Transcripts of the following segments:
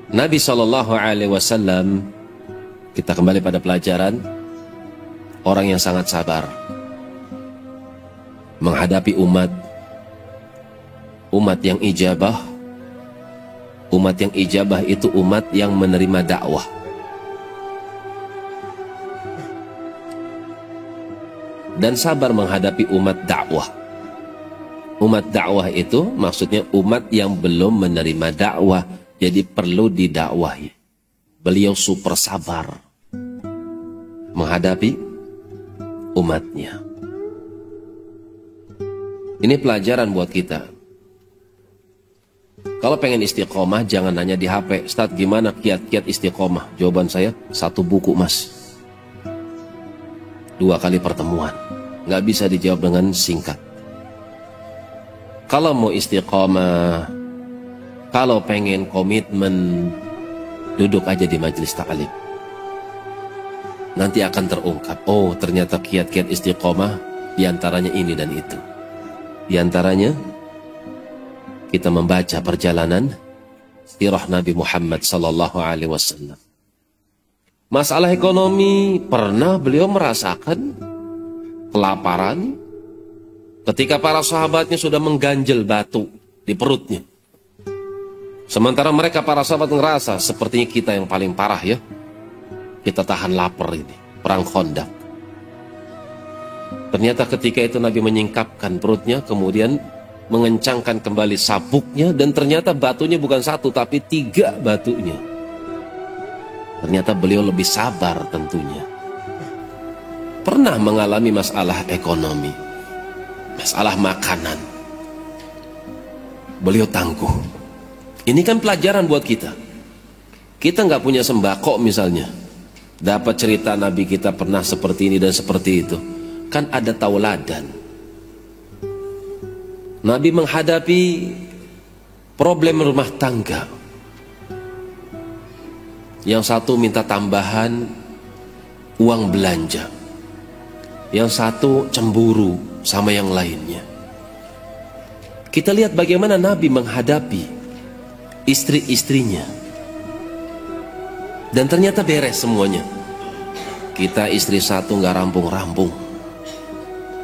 Nabi SAW, kita kembali pada pelajaran, orang yang sangat sabar menghadapi umat yang ijabah. Umat yang ijabah itu umat yang menerima dakwah. Dan sabar menghadapi umat dakwah. Umat dakwah itu maksudnya umat yang belum menerima dakwah, jadi perlu didakwahi. Beliau super sabar menghadapi umatnya. Ini pelajaran buat kita. Kalau pengen istiqomah jangan nanya di HP, Ustaz gimana kiat-kiat istiqomah? Jawaban saya, 1 buku mas, 2 kali pertemuan. Nggak bisa dijawab dengan singkat. Kalau mau istiqomah, kalau pengen komitmen, duduk aja di majelis ta'lim. Nanti akan terungkap, oh ternyata kiat-kiat istiqomah diantaranya ini dan itu. Diantaranya kita membaca perjalanan sirah Nabi Muhammad SAW. Masalah ekonomi, pernah beliau merasakan kelaparan ketika para sahabatnya sudah mengganjel batu di perutnya. Sementara mereka para sahabat ngerasa sepertinya kita yang paling parah ya. Kita tahan lapar ini, perang Khandaq. Ternyata ketika itu Nabi menyingkapkan perutnya, kemudian mengencangkan kembali sabuknya, dan ternyata batunya bukan 1 tapi 3 batunya. Ternyata beliau lebih sabar tentunya. Pernah mengalami masalah ekonomi, masalah makanan, beliau tangguh. Ini kan pelajaran buat kita. Kita nggak punya sembako misalnya, dapat cerita Nabi kita pernah seperti ini dan seperti itu, kan ada tauladan. Nabi menghadapi problem rumah tangga, yang satu minta tambahan uang belanja, yang satu cemburu sama yang lainnya. Kita lihat bagaimana Nabi menghadapi istri-istrinya, dan ternyata beres semuanya. Kita istri satu nggak rampung-rampung,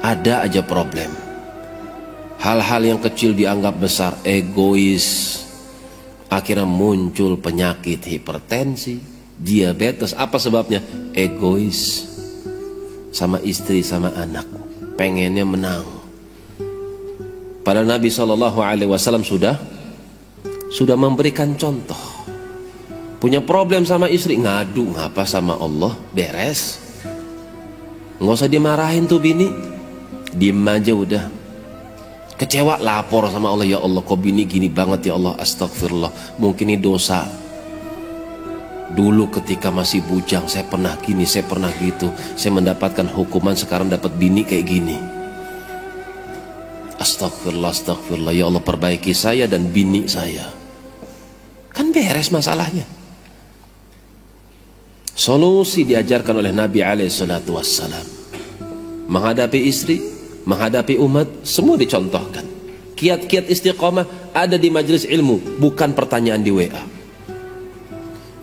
ada aja problem. Hal-hal yang kecil dianggap besar, egois. Akhirnya muncul penyakit hipertensi, diabetes. Apa sebabnya? Egois sama istri sama anak, pengennya menang. Padahal Nabi SAW sudah memberikan contoh. Punya problem sama istri, ngadu ngapa sama Allah, beres. Nggak usah dimarahin tuh bini, diem aja udah. Kecewa lapor sama Allah, ya Allah kok bini gini banget ya Allah, astagfirullah, mungkin ini dosa. Dulu ketika masih bujang saya pernah gini, saya pernah gitu, saya mendapatkan hukuman, sekarang dapat bini kayak gini. Astagfirullah, astagfirullah, ya Allah perbaiki saya dan bini saya. Kan beres masalahnya. Solusi diajarkan oleh Nabi SAW. Menghadapi istri, menghadapi umat, semua dicontohkan. Kiat-kiat istiqomah ada di majelis ilmu, bukan pertanyaan di WA.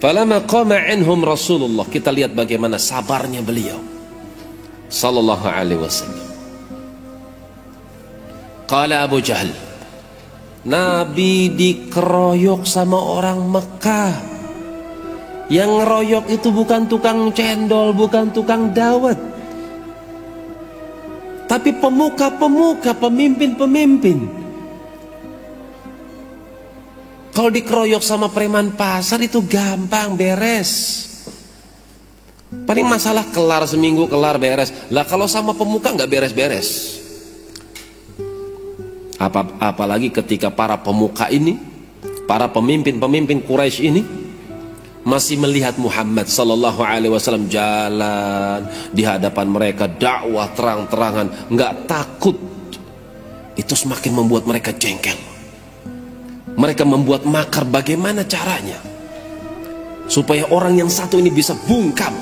Falamma qama anhum Rasulullah, kita lihat bagaimana sabarnya beliau sallallahu alaihi wasallam. Qala Abu Jahal, Nabi dikeroyok sama orang Mekah. Yang ngeroyok itu bukan tukang cendol, bukan tukang dawet, tapi pemuka-pemuka, pemimpin-pemimpin. Kalau dikeroyok sama preman pasar itu gampang, beres. Paling masalah kelar seminggu, kelar beres. Lah kalau sama pemuka nggak beres-beres. Apalagi ketika para pemuka ini, para pemimpin-pemimpin Quraisy ini masih melihat Muhammad sallallahu alaihi wasallam jalan di hadapan mereka, dakwah terang-terangan, nggak takut. Itu semakin membuat mereka jengkel. Mereka membuat makar bagaimana caranya supaya orang yang satu ini bisa bungkam.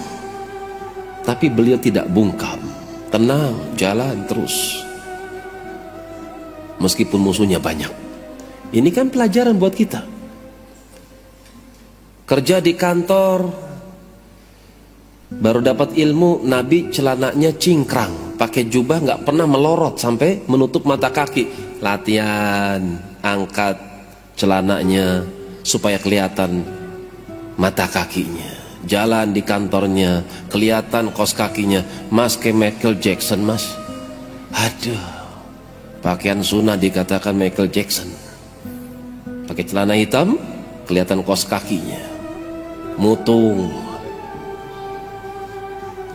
Tapi beliau tidak bungkam, tenang, jalan terus meskipun musuhnya banyak. Ini kan pelajaran buat kita. Kerja di kantor, baru dapat ilmu, Nabi celananya cingkrang, pakai jubah nggak pernah melorot sampai menutup mata kaki. Latihan, angkat celananya supaya kelihatan mata kakinya. Jalan di kantornya, kelihatan kos kakinya. Mas kayak Michael Jackson, mas. Aduh, pakaian sunnah dikatakan Michael Jackson. Pakai celana hitam, kelihatan kos kakinya. Mutung.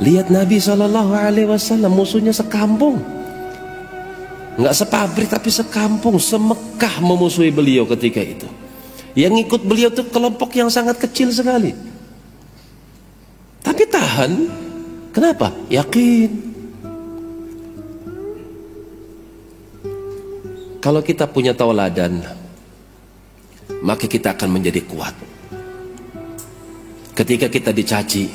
Lihat Nabi SAW, musuhnya sekampung, nggak sepabrik tapi sekampung, semekah memusuhi beliau ketika itu. Yang ikut beliau itu kelompok yang sangat kecil sekali, tapi tahan. Kenapa? Yakin. Kalau kita punya tauladan, maka kita akan menjadi kuat. Ketika kita dicaci,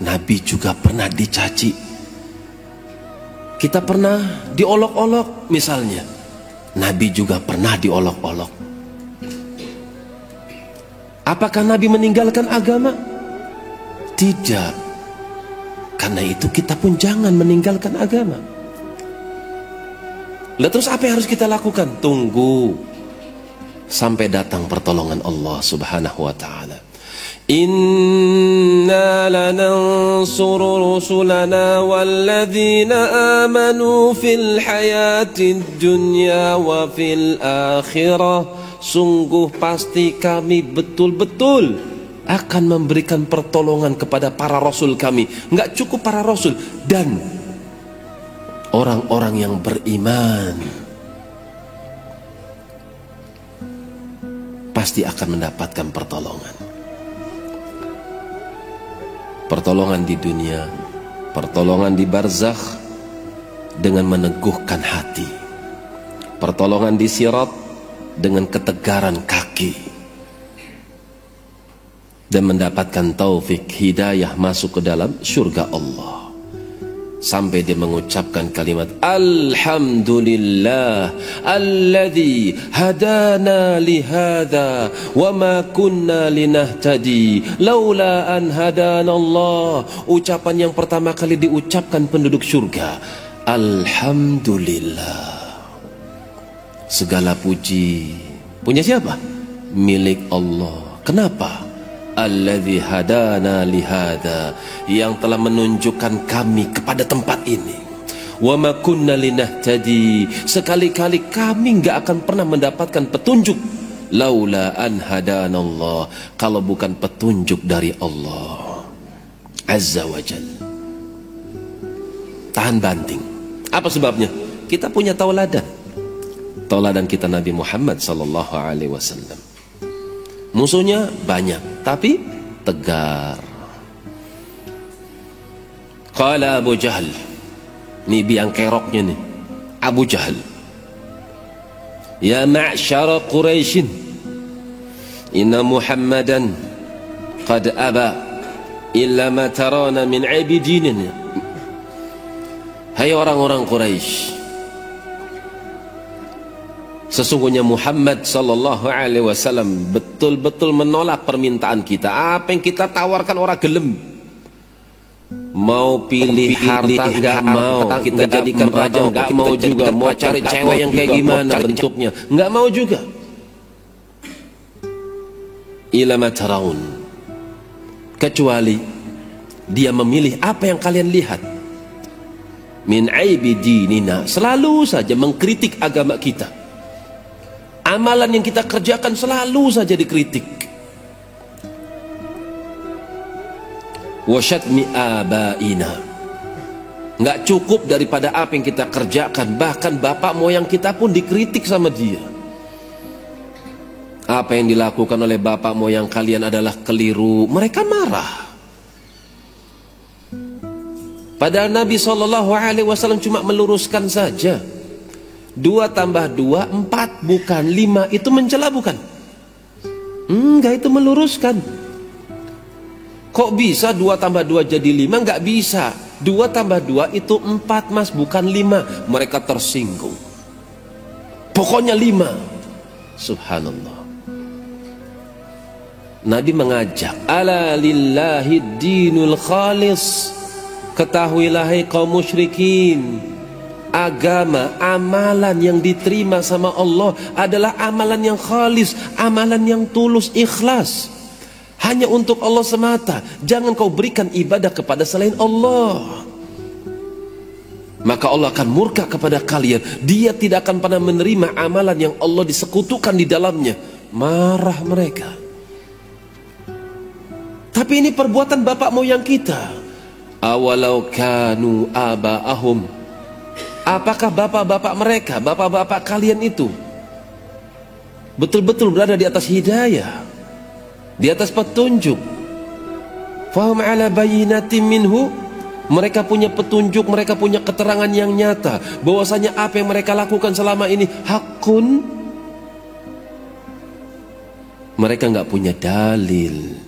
Nabi juga pernah dicaci. Kita pernah diolok-olok misalnya, Nabi juga pernah diolok-olok. Apakah Nabi meninggalkan agama? Tidak. Karena itu kita pun jangan meninggalkan agama. Lalu terus apa yang harus kita lakukan? Tunggu sampai datang pertolongan Allah Subhanahu wa ta'ala. Inna lanansuru rusulana walladzina amanu fil hayatid dunya wa fil akhirah. Sungguh pasti kami betul-betul akan memberikan pertolongan kepada para rasul kami. Enggak cukup para rasul, dan orang-orang yang beriman pasti akan mendapatkan pertolongan. Pertolongan di dunia, pertolongan di barzakh dengan meneguhkan hati, pertolongan di sirat dengan ketegaran kaki, dan mendapatkan taufik hidayah masuk ke dalam surga Allah. Sampai dia mengucapkan kalimat Alhamdulillah alladzi hadana lihada wa ma kunna linahtadi laula an hadana Allah. Ucapan yang pertama kali diucapkan penduduk surga, Alhamdulillah. Segala puji punya siapa? Milik Allah. Kenapa? Alladzi hadana lihada, yang telah menunjukkan kami kepada tempat ini. Wa ma kunna linahtadi, sekali-kali kami enggak akan pernah mendapatkan petunjuk laula an hadanallah, kalau bukan petunjuk dari Allah Azza wa Jalla. Tahan banting. Apa sebabnya? Kita punya tauladan. Tauladan kita Nabi Muhammad sallallahu alaihi wasallam. Musuhnya banyak, tapi tegar. Qala Abu Jahal, ini biang keroknya nih, Abu Jahal. Ya ma'syara Quraisyin, inna Muhammadan qad aba illa ma tarana min abidinin. Hai orang-orang Quraisy, sesungguhnya Muhammad sallallahu alaihi wasallam betul-betul menolak permintaan kita. Apa yang kita tawarkan orang gelem. Mau pilih harta enggak mau, kita jadikan raja enggak mau juga, mau cari cewek yang kayak gimana bentuknya enggak mau juga. Ila ma taraun, kecuali dia memilih apa yang kalian lihat. Min aibi dinina, selalu saja mengkritik agama kita. Amalan yang kita kerjakan selalu saja dikritik. Wasyatmi abaina, nggak cukup daripada apa yang kita kerjakan, bahkan bapak moyang kita pun dikritik sama dia. Apa yang dilakukan oleh bapak moyang kalian adalah keliru, mereka marah. Padahal Nabi SAW cuma meluruskan saja. 2 tambah 2, 4 bukan 5, itu mencela bukan? Enggak, itu meluruskan. Kok bisa 2 tambah 2 jadi 5? Enggak bisa. 2 tambah 2 itu 4 mas, bukan 5. Mereka tersinggung. Pokoknya 5. Subhanallah. Nabi mengajak, ala lillahi dinul khalis, ketahuilah hai kaum musyrikin, agama, amalan yang diterima sama Allah adalah amalan yang khalis, amalan yang tulus, ikhlas, hanya untuk Allah semata. Jangan kau berikan ibadah kepada selain Allah, maka Allah akan murka kepada kalian. Dia tidak akan pernah menerima amalan yang Allah disekutukan di dalamnya. Marah mereka. Tapi ini perbuatan bapak moyang kita. Awalau kanu aba'ahum, apakah bapak-bapak mereka, bapak-bapak kalian itu betul-betul berada di atas hidayah, di atas petunjuk? Fahum ala bayyinatin minhu, mereka punya petunjuk, mereka punya keterangan yang nyata bahwasanya apa yang mereka lakukan selama ini hakun. Mereka nggak punya dalil,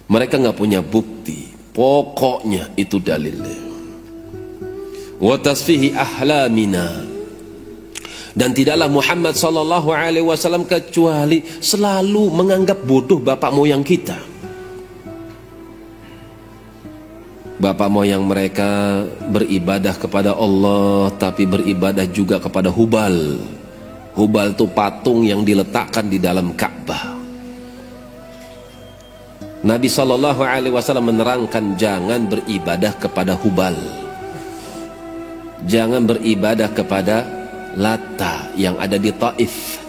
mereka nggak punya bukti, pokoknya itu dalilnya. Wa tasfihi ahlamina, dan tidaklah Muhammad sallallahu alaihi wasallam kecuali selalu menganggap bodoh bapak moyang kita. Bapak moyang mereka beribadah kepada Allah, tapi beribadah juga kepada Hubal. Hubal itu patung yang diletakkan di dalam Ka'bah. Nabi sallallahu alaihi wasallam menerangkan jangan beribadah kepada Hubal, jangan beribadah kepada Lata yang ada di Taif,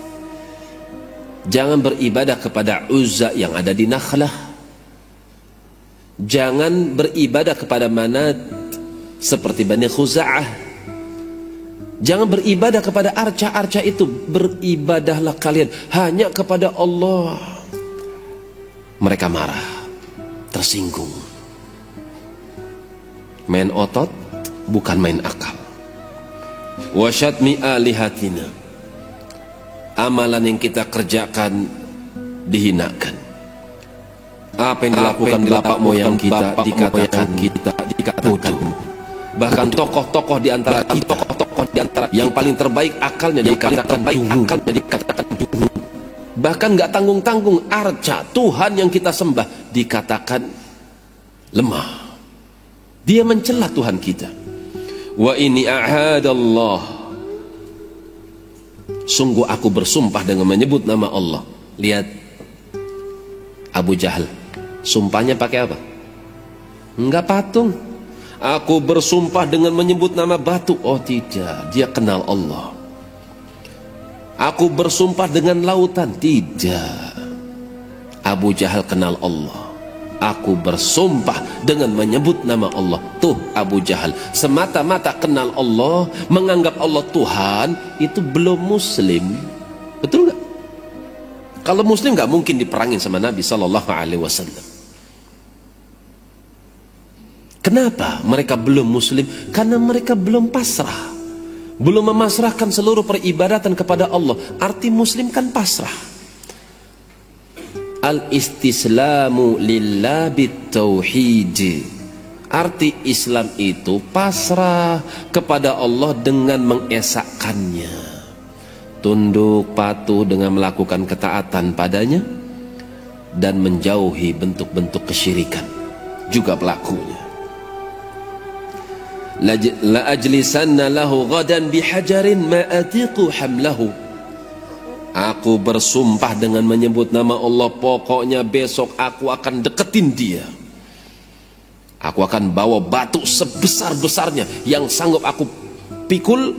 jangan beribadah kepada Uzza yang ada di Nakhlah, jangan beribadah kepada Manat seperti Bani Khuza'ah, jangan beribadah kepada arca-arca itu. Beribadahlah kalian hanya kepada Allah. Mereka marah, tersinggung, main otot bukan main akal. Wasyatmi alihatina, amalan yang kita kerjakan dihinakan. Apa yang dilakukan bapak moyang kita dikatakan bodoh. Bahkan tokoh-tokoh di antara kita, yang paling terbaik akalnya dikatakan dungu. Bahkan nggak tanggung-tanggung arca Tuhan yang kita sembah dikatakan lemah. Dia mencela Tuhan kita. Wa ini ahadallah, sungguh aku bersumpah dengan menyebut nama Allah. Lihat Abu Jahal, sumpahnya pakai apa? Enggak patung. Aku bersumpah dengan menyebut nama batu. Oh tidak, dia kenal Allah. Aku bersumpah dengan lautan. Tidak, Abu Jahal kenal Allah. Aku bersumpah dengan menyebut nama Allah. Tuh Abu Jahal semata-mata kenal Allah, menganggap Allah Tuhan, itu belum muslim. Betul gak? Kalau muslim gak mungkin diperangin sama Nabi Sallallahu Alaihi Wasallam. Kenapa mereka belum muslim? Karena mereka belum pasrah, belum memasrahkan seluruh peribadatan kepada Allah. Arti muslim kan pasrah. Al-istislamu lillah bitauhid. Arti Islam itu pasrah kepada Allah dengan mengesahkannya, tunduk patuh dengan melakukan ketaatan padanya, dan menjauhi bentuk-bentuk kesyirikan juga pelakunya. La ajlisanna lahu ghadan bihajarin ma atiqu hamlahu. Aku bersumpah dengan menyebut nama Allah, pokoknya besok aku akan deketin dia. Aku akan bawa batu sebesar-besarnya yang sanggup aku pikul.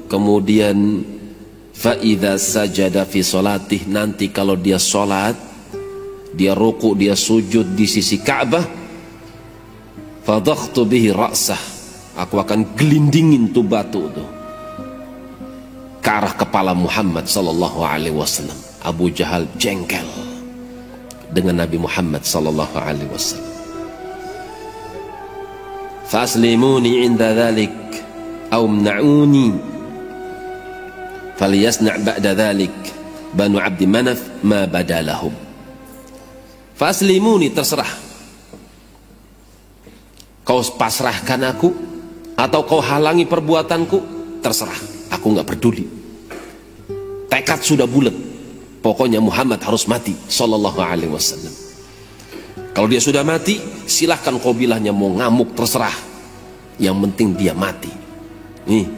Kemudian fa idza sajada fi salatih, nanti kalau dia salat, dia ruku, dia sujud di sisi Ka'bah, fadakhtu bihi ra'sah, aku akan gelindingin tuh batu tuh ke arah kepala Muhammad sallallahu alaihi wasallam. Abu Jahal jengkel dengan Nabi Muhammad sallallahu alaihi wasallam. Faslimuni inda dhalik aw mna'uni falyasna' ba'da dhalik Banu Abdi Manaf ma badalahum. Faslimuni, terserah, kau pasrahkan aku atau kau halangi perbuatanku, terserah, aku nggak peduli. Tekad sudah bulat, pokoknya Muhammad harus mati sallallahu alaihi wasallam. Kalau dia sudah mati, silahkan kabilahnya mau ngamuk, terserah. Yang penting dia mati. Nih,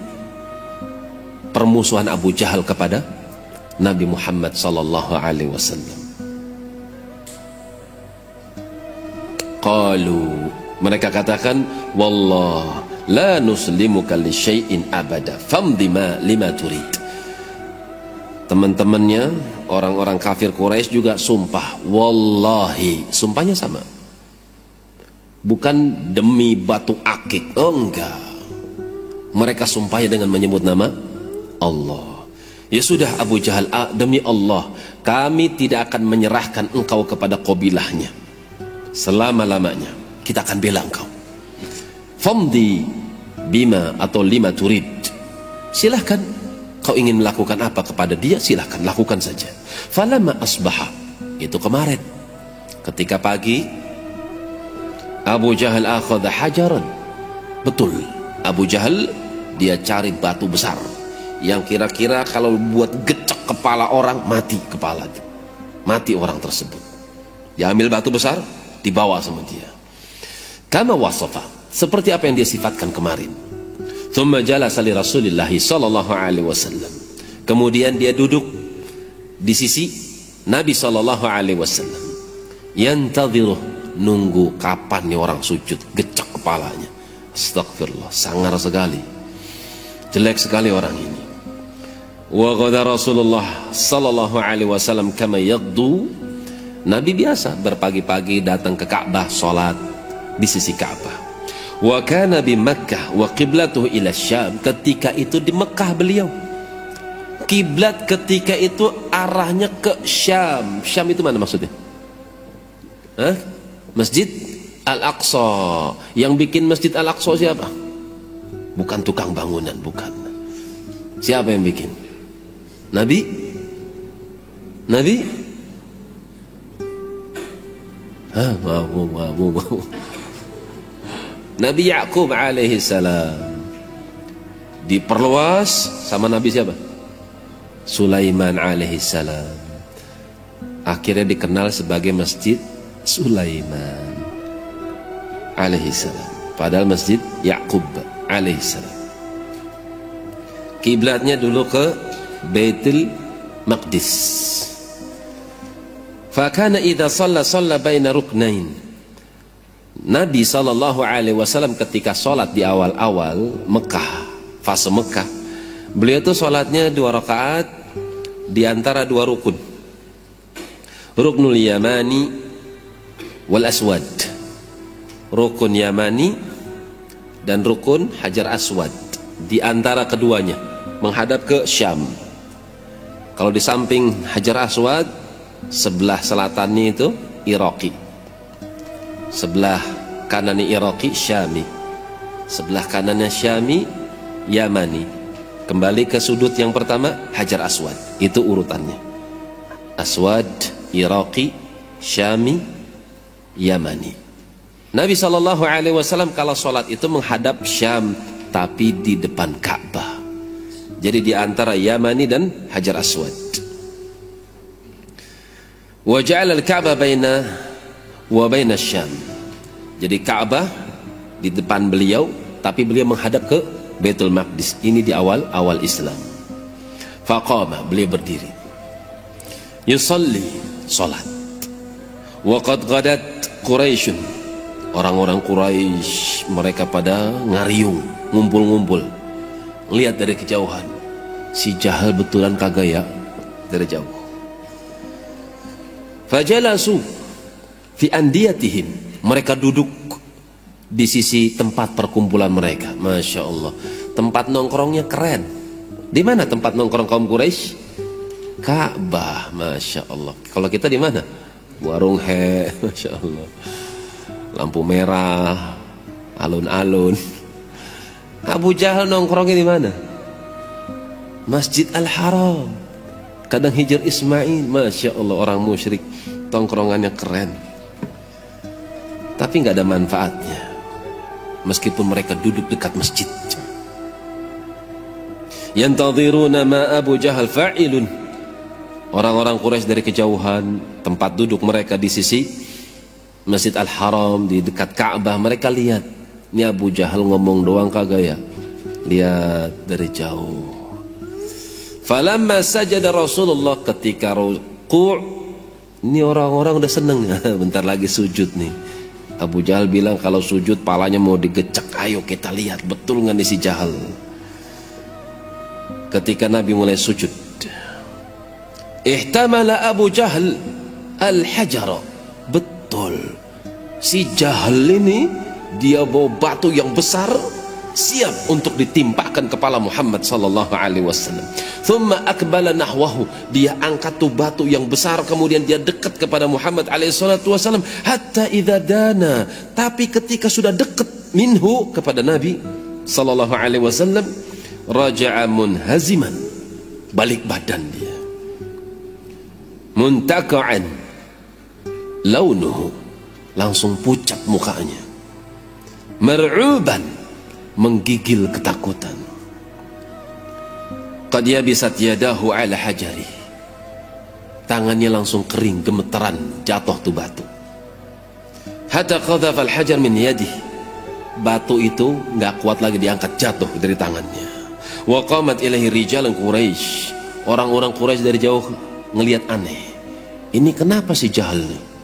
permusuhan Abu Jahal kepada Nabi Muhammad sallallahu alaihi wasallam. Qalu, mereka katakan, wallah la nuslimuka li syai'in abada famdi ma lima turid. Teman-temannya orang-orang kafir Quraisy juga sumpah, wallahi, sumpahnya sama, bukan demi batu akik, oh enggak, mereka sumpahnya dengan menyebut nama Allah. Ya sudah Abu Jahal, demi Allah kami tidak akan menyerahkan engkau kepada kabilahnya selama-lamanya, kita akan bela engkau. Famdi bima atau lima turid, silahkan kau ingin melakukan apa kepada dia, silahkan lakukan saja. Falamma asbaha, itu kemarin ketika pagi, Abu Jahal akhadha hajaran. Betul, Abu Jahal dia cari batu besar yang kira-kira kalau buat gecek kepala orang, mati kepalanya, mati orang tersebut. Dia ambil batu besar, dibawa sama dia. Kama wasafa, seperti apa yang dia sifatkan kemarin. Thumma jalasa li Rasulillah sallallahu alaihi wasallam. Kemudian dia duduk di sisi Nabi sallallahu alaihi wasallam. Yantadhiru, nunggu kapan nih orang sujud, gecek kepalanya. Astagfirullah, sangar sekali, jelek sekali orang ini. Wa ghada Rasulullah sallallahu alaihi wasallam kama yaghdu. Nabi biasa berpagi-pagi datang ke Ka'bah, salat di sisi Ka'bah. Wa kana bi Makkah wa qiblatuhu ila Syam. Ketika itu di Mekah beliau, kiblat ketika itu arahnya ke Syam. Syam itu mana maksudnya? Hah? Masjid Al-Aqsa. Yang bikin Masjid Al-Aqsa siapa? Bukan tukang bangunan, bukan. Siapa yang bikin? Nabi? Nabi? Hah, mau. Nabi Ya'qub alaihi salam. Diperluas sama Nabi siapa? Sulaiman alaihi salam. Akhirnya dikenal sebagai Masjid Sulaiman alaihi salam. Padahal Masjid Ya'qub alaihi salam. Kiblatnya dulu ke Baitul Maqdis. Fakana idza shalla baina ruknain. Nabi sallallahu alaihi wasallam ketika sholat di awal-awal Mekah, fase Mekah, beliau tuh sholatnya 2 rakaat di antara 2 rukun, ruknul yamani wal aswad, rukun yamani dan rukun hajar aswad. Di antara keduanya menghadap ke Syam. Kalau di samping hajar aswad, sebelah selatannya itu Iraqi, sebelah kanannya Iraqi, Syami, sebelah kanannya Syami, Yamani. Kembali ke sudut yang pertama, hajar aswad, itu urutannya. Aswad, Iraqi, Syami, Yamani. Nabi SAW kalau sholat itu menghadap Syam, tapi di depan Ka'bah. Jadi di antara Yamani dan hajar aswad. Wa ja'ala al-Ka'bah baina wa baina Syam. Jadi Ka'bah di depan beliau, tapi beliau menghadap ke Baitul Maqdis. Ini di awal Islam. Faqama, beliau berdiri. Yusalli, salat. Wa qad ghadat Quraisyun. Orang-orang Quraisy mereka pada ngariung, ngumpul-ngumpul. Lihat dari kejauhan, si Jahal betulan kagak ya, dari jauh. Fajalasu fi andiyatihim, mereka duduk di sisi tempat perkumpulan mereka. Masya Allah, tempat nongkrongnya keren. Di mana tempat nongkrong kaum Quraisy? Ka'bah, Masya Allah. Kalau kita di mana? Warung he, Masya Allah, lampu merah, alun-alun. Abu Jahal nongkrongnya di mana? Masjid Al-Haram, kadang Hijr Ismail. Masya Allah, orang musyrik tongkrongannya keren, tapi nggak ada manfaatnya meskipun mereka duduk dekat masjid. Yantadhiruna ma Abu Jahal fa'ilun. Orang-orang Quraisy dari kejauhan, tempat duduk mereka di sisi Masjid Al-Haram, di dekat Ka'bah, mereka lihat. Ini Abu Jahal ngomong doang kagak ya? Lihat dari jauh. Falamma sajada Rasulullah, ketika ruku', ini orang-orang udah seneng. Bentar lagi sujud nih. Abu Jahal bilang kalau sujud palanya mau digecek. Ayo kita lihat betul nggak nih si Jahal. Ketika Nabi mulai sujud, ihtamala Abu Jahal al-hajara. Betul, si Jahal ini dia bawa batu yang besar, siap untuk ditimpakan kepala Muhammad sallallahu alaihi wasallam. Thumma akbala nahwahu, dia angkat tuh batu yang besar, kemudian dia dekat kepada Muhammad alaihi salatu wasallam. Hatta idza dana, tapi ketika sudah dekat minhu kepada Nabi sallallahu alaihi wasallam, raja'a munhaziman, balik badan dia, muntaka'an launuhu, langsung pucat mukanya, mar'uban, menggigil ketakutan. Qad yabisat yadahu ala hajari, tangannya langsung kering, gemeteran, jatuh tuh batu. Hatta qadhafa al-hajar min yadihi, batu itu nggak kuat lagi diangkat, jatuh dari tangannya. Wa qamat ilaihi rijalun Quraisy, orang-orang Quraisy dari jauh ngelihat aneh. Ini kenapa si Jahal nih?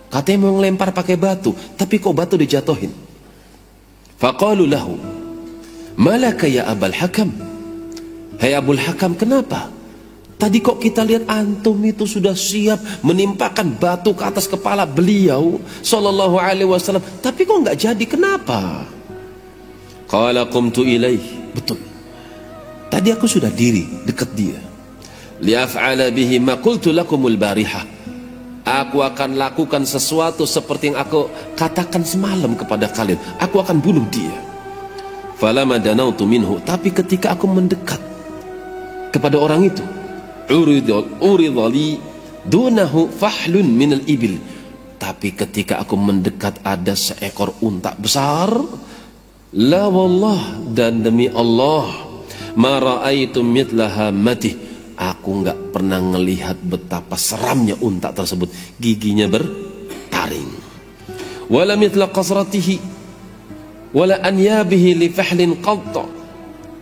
Katanya mau ngelempar pakai batu, tapi kok batu dijatuhin? Faqalu lahu, malaka ya Abul Hakam? Hai Abul Hakam, kenapa? Tadi kok kita lihat antum itu sudah siap menimpakan batu ke atas kepala beliau sallallahu alaihi wasallam, tapi kok nggak jadi, kenapa? Qala qumtu ilaih, betul, tadi aku sudah diri dekat dia. Li'af'ala bihi ma qultu lakumul barihah, aku akan lakukan sesuatu seperti yang aku katakan semalam kepada kalian. Aku akan bunuh dia. Falamma danautu minhu, tapi ketika aku mendekat kepada orang itu, uridali dunahu fahlun minal ibil, tapi ketika aku mendekat ada seekor unta besar. La wallah, dan demi Allah, ma ra'aitu mitlaha matih, aku nggak pernah ngelihat betapa seramnya unta tersebut, giginya bertaring. Wala mitla qasratihi wala anyabihi li fahlin qatta,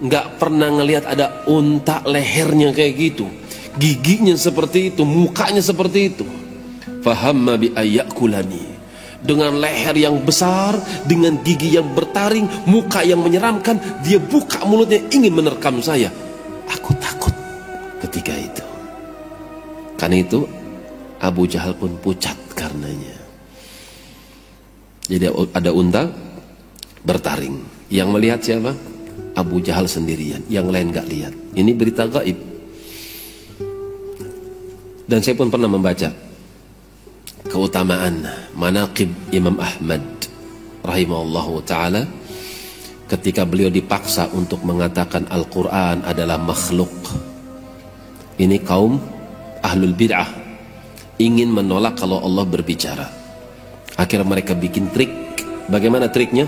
nggak pernah ngelihat ada unta lehernya kayak gitu, giginya seperti itu, mukanya seperti itu. Fahamma bi ayyakulani, dengan leher yang besar, dengan gigi yang bertaring, muka yang menyeramkan, dia buka mulutnya ingin menerkam saya. Aku takut ketika itu. Karena itu Abu Jahal pun pucat karenanya. Jadi ada unta bertaring, yang melihat siapa? Abu Jahal sendirian, yang lain gak lihat. Ini berita gaib. Dan saya pun pernah membaca keutamaan manaqib Imam Ahmad rahimahullahu ta'ala ketika beliau dipaksa untuk mengatakan Al-Quran adalah makhluk. Ini kaum ahlul bid'ah ingin menolak kalau Allah berbicara. Akhirnya mereka bikin trik. Bagaimana triknya?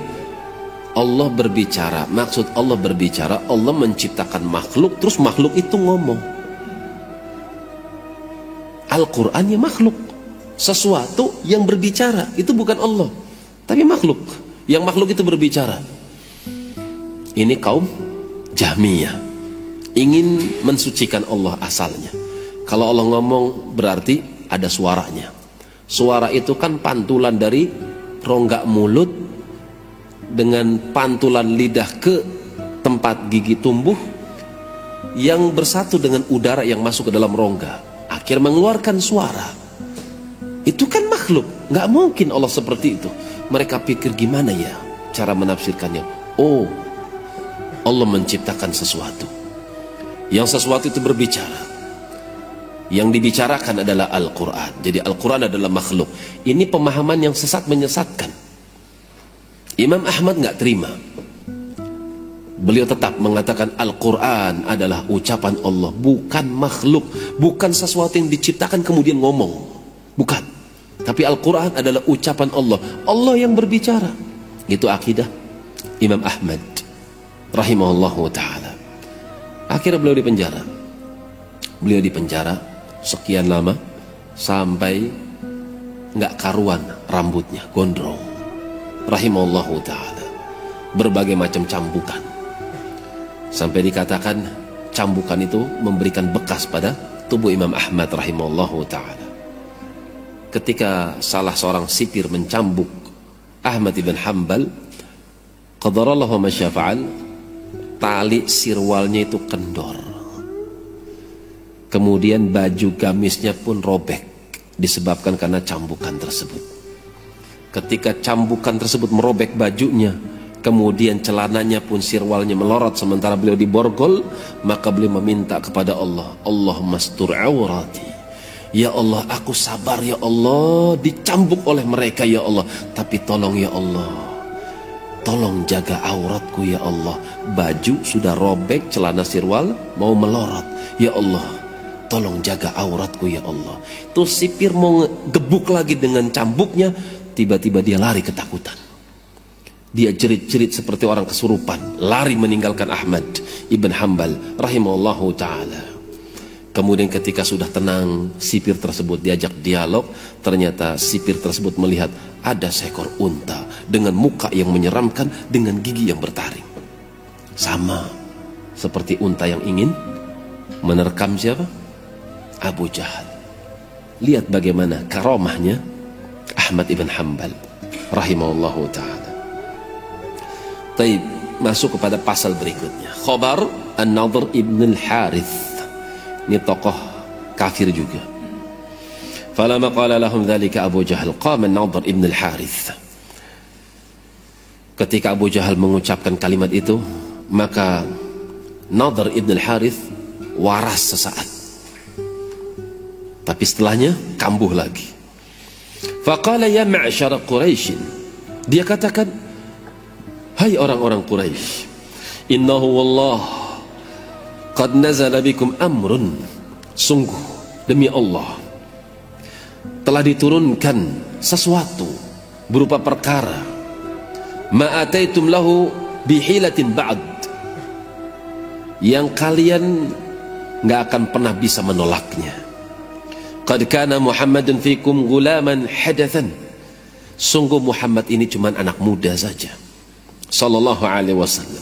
Allah berbicara, maksud Allah berbicara, Allah menciptakan makhluk, terus makhluk itu ngomong. Al-Quran ya makhluk, sesuatu yang berbicara, itu bukan Allah, tapi makhluk. Yang makhluk itu berbicara. Ini kaum Jahmiyah ingin mensucikan Allah asalnya. Kalau Allah ngomong berarti ada suaranya. Suara itu kan pantulan dari rongga mulut dengan pantulan lidah ke tempat gigi tumbuh yang bersatu dengan udara yang masuk ke dalam rongga, akhir mengeluarkan suara. Itu kan makhluk, nggak mungkin Allah seperti itu. Mereka pikir gimana ya cara menafsirkannya? Oh, Allah menciptakan sesuatu, yang sesuatu itu berbicara. Yang dibicarakan adalah Al-Quran. Jadi Al-Quran adalah makhluk. Ini pemahaman yang sesat, menyesatkan. Imam Ahmad nggak terima. Beliau tetap mengatakan Al-Quran adalah ucapan Allah, bukan makhluk, bukan sesuatu yang diciptakan kemudian ngomong, bukan. Tapi Al-Quran adalah ucapan Allah, Allah yang berbicara. Itu akidah Imam Ahmad rahimahullahu ta'ala. Akhirnya beliau dipenjara. Beliau dipenjara sekian lama sampai nggak karuan rambutnya, gondrong. Rahimahullahu ta'ala. Berbagai macam cambukan. Sampai dikatakan cambukan itu memberikan bekas pada tubuh Imam Ahmad rahimahullahu ta'ala. Ketika salah seorang sipir mencambuk Ahmad ibn Hanbal, qadarallahu ma syafa'al, tali sirwalnya itu kendor. Kemudian baju gamisnya pun robek disebabkan karena cambukan tersebut. Ketika cambukan tersebut merobek bajunya, kemudian celananya pun sirwalnya melorot sementara beliau diborgol, maka beliau meminta kepada Allah, Allahumma astur awrati. Ya Allah, aku sabar ya Allah dicambuk oleh mereka ya Allah, tapi tolong ya Allah, tolong jaga auratku ya Allah. Baju sudah robek, celana sirwal mau melorot. Ya Allah, tolong jaga auratku ya Allah. Terus sipir mau gebuk lagi dengan cambuknya, tiba-tiba dia lari ketakutan. Dia jerit-jerit seperti orang kesurupan, lari meninggalkan Ahmad ibn Hanbal rahimahullahu ta'ala. Kemudian ketika sudah tenang, sipir tersebut diajak dialog. Ternyata sipir tersebut melihat ada seekor unta dengan muka yang menyeramkan, dengan gigi yang bertaring. Sama seperti unta yang ingin menerkam siapa? Abu Jahal. Lihat bagaimana karamahnya Ahmad ibn Hanbal rahimahullahu ta'ala. Taib, masuk kepada pasal berikutnya. Khabar An-Nadhr ibn al-Harith. Ini tokoh kafir juga. Falamma qala lahum dzalika Abu Jahal qama An-Nadhr ibn al-Harith. Ketika Abu Jahal mengucapkan kalimat itu, maka Nadhr ibn al-Harith waras sesaat. Tapi setelahnya kambuh lagi. Faqala ya ma'syar Quraisy. Dia katakan, hai orang-orang Quraisy, innahu wallah qad nazala bikum amrun, sungguh demi Allah telah diturunkan sesuatu berupa perkara, ma ataitum lahu bihilatin ba'd, yang kalian nggak akan pernah bisa menolaknya. Qad kana Muhammadun fikum gulaman hadathan, sungguh Muhammad ini cuma anak muda saja sallallahu alaihi wasallam.